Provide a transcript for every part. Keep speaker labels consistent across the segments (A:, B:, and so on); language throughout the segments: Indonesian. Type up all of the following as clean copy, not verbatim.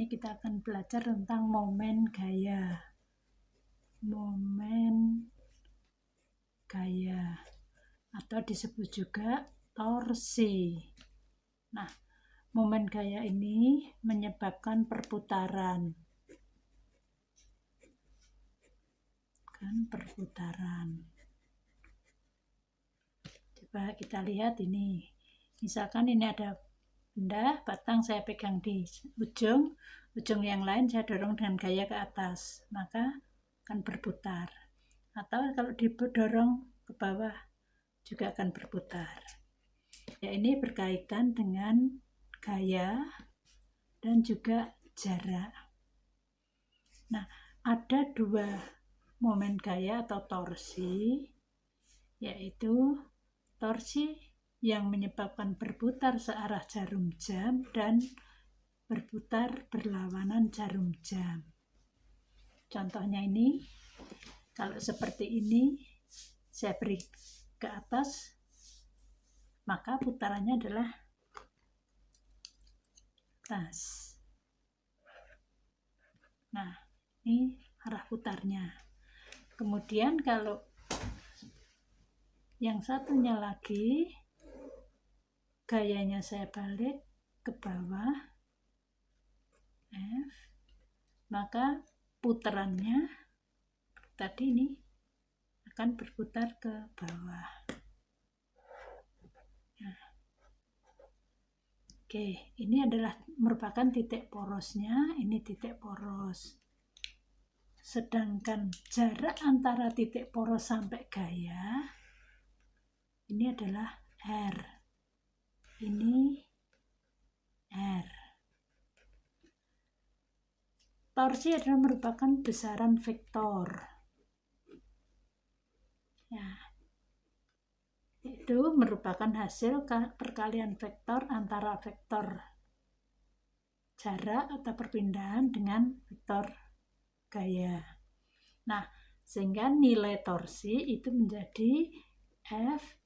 A: ini kita akan belajar tentang momen gaya. Momen gaya atau disebut juga torsi. Nah, momen gaya ini menyebabkan perputaran. Coba kita lihat ini. Misalkan ini ada benda, batang saya pegang di ujung yang lain saya dorong dengan gaya ke atas, maka akan berputar. Atau kalau didorong ke bawah juga akan berputar. Ya, ini berkaitan dengan gaya dan juga jarak. Nah, ada dua momen gaya atau torsi, yaitu torsi yang menyebabkan berputar searah jarum jam dan berputar berlawanan jarum jam. Contohnya ini, kalau seperti ini, saya beri ke atas, maka putarannya adalah atas. Nah, ini arah putarnya. Kemudian kalau yang satunya lagi, gayanya saya balik ke bawah, F, maka putarannya tadi ini akan berputar ke bawah. Nah, oke, ini adalah merupakan titik porosnya, ini titik poros. Sedangkan jarak antara titik poros sampai gaya ini adalah R. Ini R. Torsi adalah merupakan besaran vektor. Ya, itu merupakan hasil perkalian vektor antara vektor jarak atau perpindahan dengan vektor gaya. Nah, sehingga nilai torsi itu menjadi F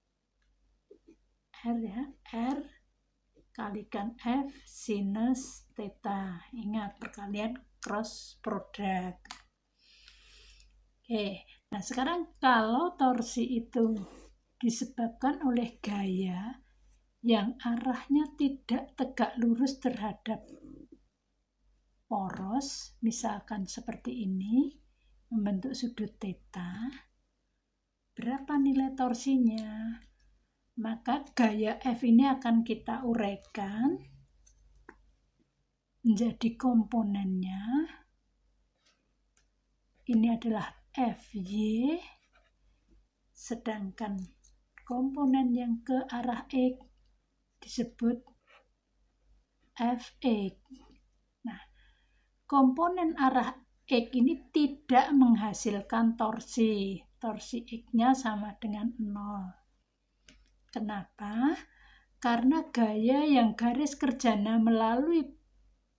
A: R ya, R kalikan F sinus theta. Ingat, perkalian cross product. Oke, nah sekarang kalau torsi itu disebabkan oleh gaya yang arahnya tidak tegak lurus terhadap poros, misalkan seperti ini, membentuk sudut theta, berapa nilai torsinya? Maka gaya F ini akan kita uraikan menjadi komponennya. Ini adalah FY, sedangkan komponen yang ke arah X disebut FX. Nah, komponen arah X ini tidak menghasilkan torsi. Torsi X-nya sama dengan 0. Kenapa? Karena gaya yang garis kerjanya melalui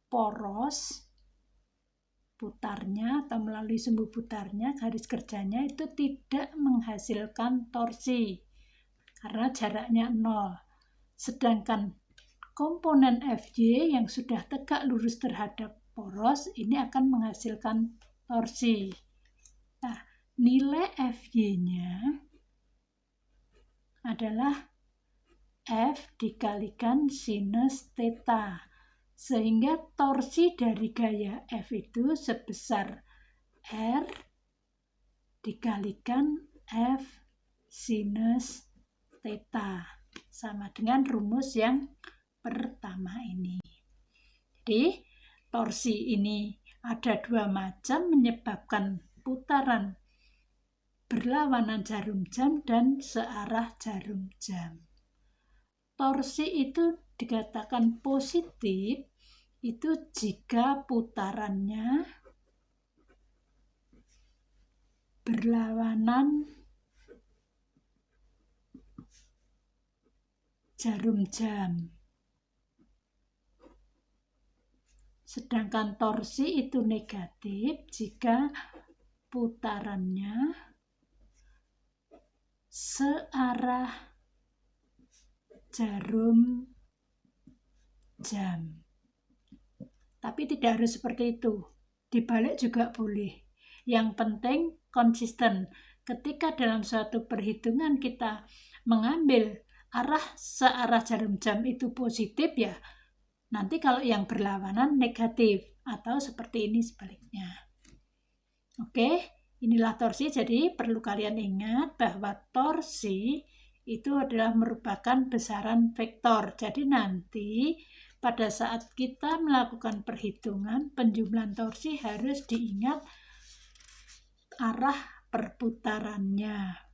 A: poros putarnya atau melalui sumbu putarnya, garis kerjanya itu tidak menghasilkan torsi karena jaraknya 0. Sedangkan komponen FY yang sudah tegak lurus terhadap poros ini akan menghasilkan torsi. Nah, nilai FY-nya adalah F dikalikan sinus theta, sehingga torsi dari gaya F itu sebesar R dikalikan F sinus theta, sama dengan rumus yang pertama ini. Jadi torsi ini ada dua macam, menyebabkan putaran berlawanan jarum jam dan searah jarum jam. Torsi itu dikatakan positif itu jika putarannya berlawanan jarum jam. Sedangkan torsi itu negatif jika putarannya searah jarum jam. Tapi tidak harus seperti itu. Dibalik juga boleh. Yang penting konsisten. Ketika dalam suatu perhitungan kita mengambil searah jarum jam itu positif, ya nanti kalau yang berlawanan negatif, atau seperti ini sebaliknya. Oke, inilah torsi. Jadi perlu kalian ingat bahwa torsi itu adalah merupakan besaran vektor. Jadi nanti pada saat kita melakukan perhitungan penjumlahan torsi harus diingat arah perputarannya.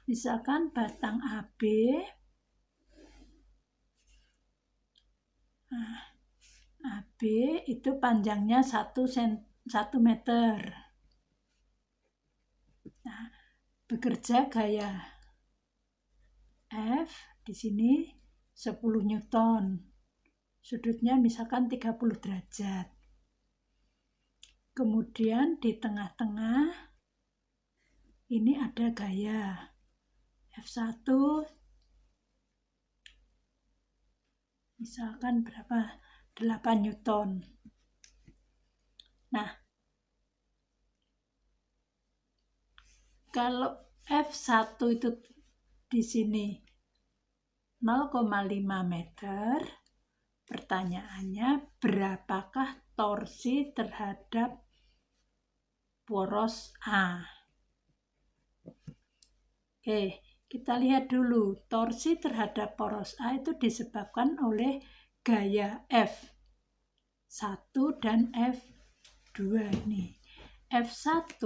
A: Misalkan batang AB, AB itu panjangnya 1 meter. Nah, bekerja gaya F di sini 10 Newton. Sudutnya misalkan 30 derajat. Kemudian di tengah-tengah ini ada gaya F1 misalkan berapa? 8 Newton. Nah, kalau F1 itu di sini 0,5 meter, pertanyaannya berapakah torsi terhadap poros A? Oke, kita lihat dulu. Torsi terhadap poros A itu disebabkan oleh gaya F1 dan F2 ini. F1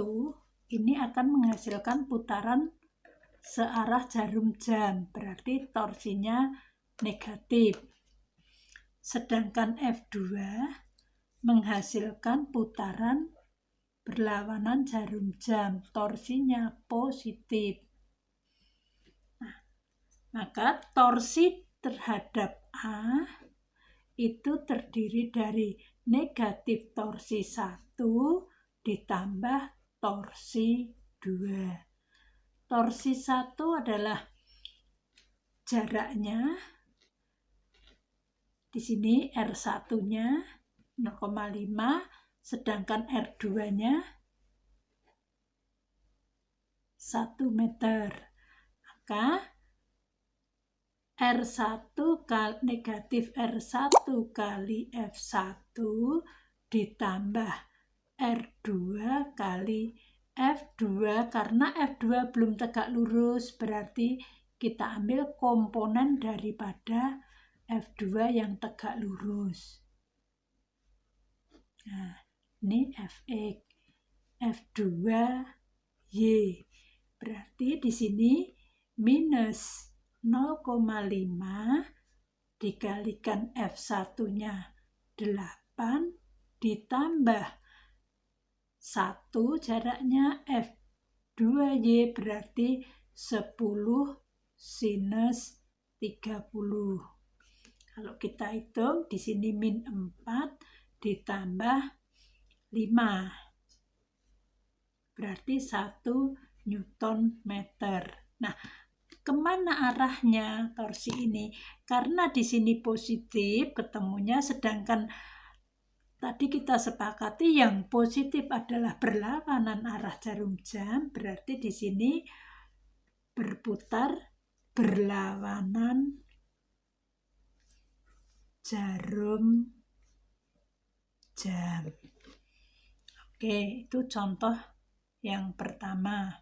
A: ini akan menghasilkan putaran searah jarum jam, berarti torsinya negatif. Sedangkan F2 menghasilkan putaran berlawanan jarum jam, torsinya positif. Nah, maka torsi terhadap A itu terdiri dari negatif torsi 1 ditambah torsi 2. Torsi 1 adalah jaraknya, di sini R1-nya 0,5, sedangkan R2-nya 1 meter. Maka R1 negatif R1 kali F1 ditambah R2 kali F2, karena F2 belum tegak lurus, berarti kita ambil komponen daripada F2 yang tegak lurus. Nah, ini Fx, F2Y. Berarti di sini minus 0,5 dikalikan F1-nya 8 ditambah 1 jaraknya F2Y, berarti 10 sinus 30. Kalau kita hitung di sini min 4 ditambah 5, berarti 1 Newton meter. Nah, kemana arahnya torsi ini? Karena di sini positif ketemunya, sedangkan tadi kita sepakati yang positif adalah berlawanan arah jarum jam, berarti di sini berputar berlawanan jarum jam. Oke, itu contoh yang pertama.